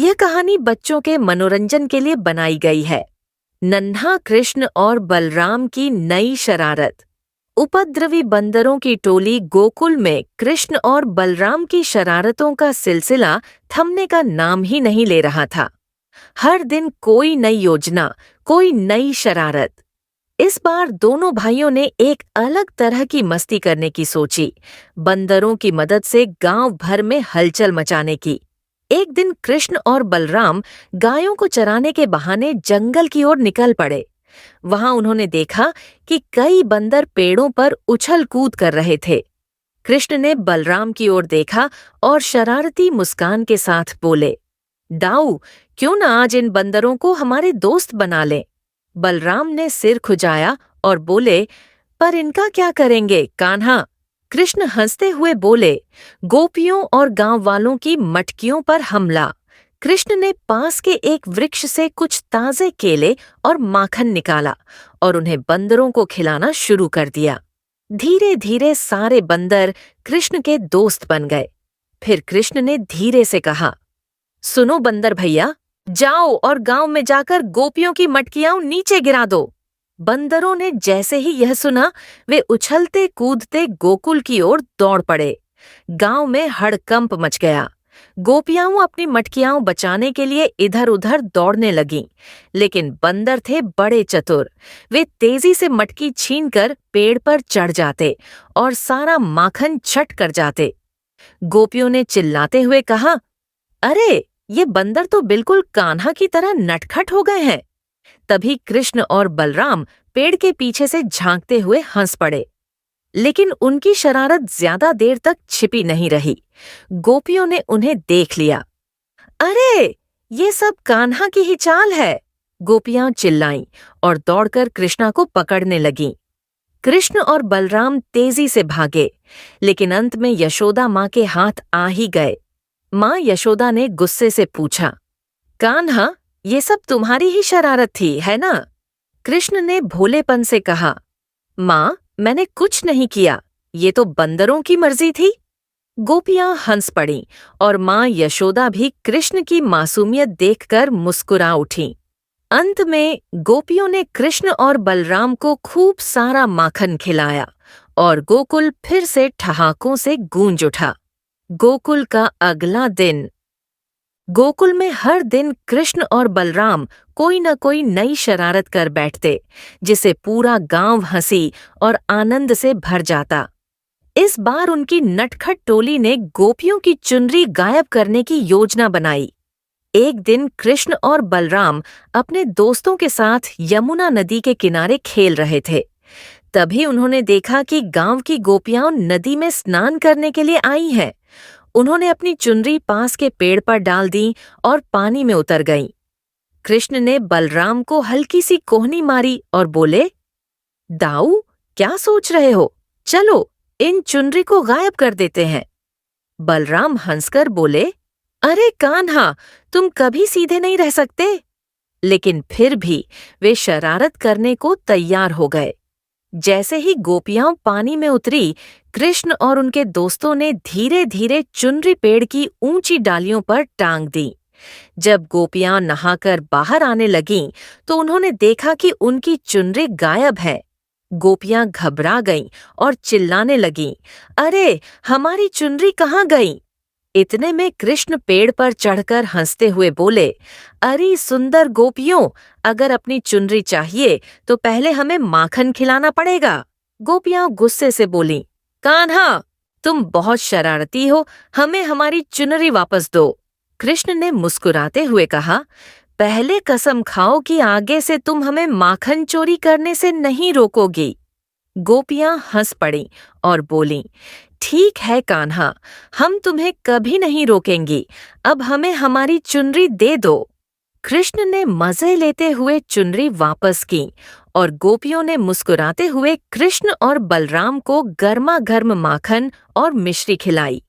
यह कहानी बच्चों के मनोरंजन के लिए बनाई गई है। नन्हा कृष्ण और बलराम की नई शरारत। उपद्रवी बंदरों की टोली गोकुल में कृष्ण और बलराम की शरारतों का सिलसिला थमने का नाम ही नहीं ले रहा था। हर दिन कोई नई योजना, कोई नई शरारत। इस बार दोनों भाइयों ने एक अलग तरह की मस्ती करने की सोची, बंदरों की मदद से गांव भर में हलचल मचाने की। एक दिन कृष्ण और बलराम गायों को चराने के बहाने जंगल की ओर निकल पड़े। वहां उन्होंने देखा कि कई बंदर पेड़ों पर उछल कूद कर रहे थे। कृष्ण ने बलराम की ओर देखा और शरारती मुस्कान के साथ बोले, दाऊ, क्यों न आज इन बंदरों को हमारे दोस्त बना लें। बलराम ने सिर खुजाया और बोले, पर इनका क्या करेंगे कान्हा? कृष्ण हंसते हुए बोले, गोपियों और गांव वालों की मटकियों पर हमला। कृष्ण ने पास के एक वृक्ष से कुछ ताजे केले और माखन निकाला और उन्हें बंदरों को खिलाना शुरू कर दिया। धीरे धीरे सारे बंदर कृष्ण के दोस्त बन गए। फिर कृष्ण ने धीरे से कहा, सुनो बंदर भैया, जाओ और गांव में जाकर गोपियों की मटकियां नीचे गिरा दो। बंदरों ने जैसे ही यह सुना, वे उछलते कूदते गोकुल की ओर दौड़ पड़े। गांव में हड़कंप मच गया। गोपियां अपनी मटकियां बचाने के लिए इधर उधर दौड़ने लगीं, लेकिन बंदर थे बड़े चतुर। वे तेजी से मटकी छीनकर पेड़ पर चढ़ जाते और सारा माखन छट कर जाते। गोपियों ने चिल्लाते हुए कहा, अरे, ये बंदर तो बिल्कुल कान्हा की तरह नटखट हो गए हैं। तभी कृष्ण और बलराम पेड़ के पीछे से झांकते हुए हंस पड़े। लेकिन उनकी शरारत ज्यादा देर तक छिपी नहीं रही। गोपियों ने उन्हें देख लिया। अरे, ये सब कान्हा की ही चाल है। गोपियां चिल्लाईं और दौड़कर कृष्णा को पकड़ने लगीं। कृष्ण और बलराम तेजी से भागे, लेकिन अंत में यशोदा माँ के हाथ आ ही गए। माँ यशोदा ने गुस्से से पूछा, कान्हा, ये सब तुम्हारी ही शरारत थी, है ना? कृष्ण ने भोलेपन से कहा, माँ, मैंने कुछ नहीं किया, ये तो बंदरों की मर्जी थी। गोपियां हंस पड़ीं और माँ यशोदा भी कृष्ण की मासूमियत देखकर मुस्कुरा उठीं। अंत में गोपियों ने कृष्ण और बलराम को खूब सारा माखन खिलाया और गोकुल फिर से ठहाकों से गूंज उठा। गोकुल का अगला दिन। गोकुल में हर दिन कृष्ण और बलराम कोई न कोई नई शरारत कर बैठते, जिसे पूरा गांव हंसी और आनंद से भर जाता। इस बार उनकी नटखट टोली ने गोपियों की चुनरी गायब करने की योजना बनाई। एक दिन कृष्ण और बलराम अपने दोस्तों के साथ यमुना नदी के किनारे खेल रहे थे। तभी उन्होंने देखा कि गांव की गोपियां नदी में स्नान करने के लिए आई हैं। उन्होंने अपनी चुनरी पास के पेड़ पर डाल दी और पानी में उतर गईं। कृष्ण ने बलराम को हल्की सी कोहनी मारी और बोले, दाऊ, क्या सोच रहे हो? चलो, इन चुनरी को गायब कर देते हैं। बलराम हंसकर बोले, अरे कान्हा, तुम कभी सीधे नहीं रह सकते। लेकिन फिर भी वे शरारत करने को तैयार हो गए। जैसे ही गोपियां पानी में उतरी, कृष्ण और उनके दोस्तों ने धीरे धीरे चुनरी पेड़ की ऊंची डालियों पर टांग दी। जब गोपियां नहाकर बाहर आने लगीं, तो उन्होंने देखा कि उनकी चुनरी गायब है। गोपियां घबरा गईं और चिल्लाने लगीं, अरे, हमारी चुनरी कहाँ गई? इतने में कृष्ण पेड़ पर चढ़कर हंसते हुए बोले, अरे सुंदर गोपियों, अगर अपनी चुनरी चाहिए तो पहले हमें माखन खिलाना पड़ेगा। गोपियां गुस्से से बोलीं, कान्हा, तुम बहुत शरारती हो, हमें हमारी चुनरी वापस दो। कृष्ण ने मुस्कुराते हुए कहा, पहले कसम खाओ कि आगे से तुम हमें माखन चोरी करने से नहीं रोकोगी। गोपियां हंस पड़ीं और बोलीं, ठीक है कान्हा, हम तुम्हें कभी नहीं रोकेंगी, अब हमें हमारी चुनरी दे दो। कृष्ण ने मजे लेते हुए चुनरी वापस की और गोपियों ने मुस्कुराते हुए कृष्ण और बलराम को गर्मा गर्म माखन और मिश्री खिलाई।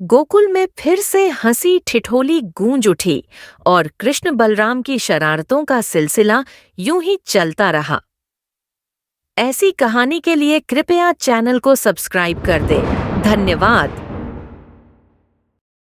गोकुल में फिर से हंसी ठिठोली गूंज उठी और कृष्ण बलराम की शरारतों का सिलसिला यूं ही चलता रहा। ऐसी कहानी के लिए कृपया चैनल को सब्सक्राइब कर दें। धन्यवाद।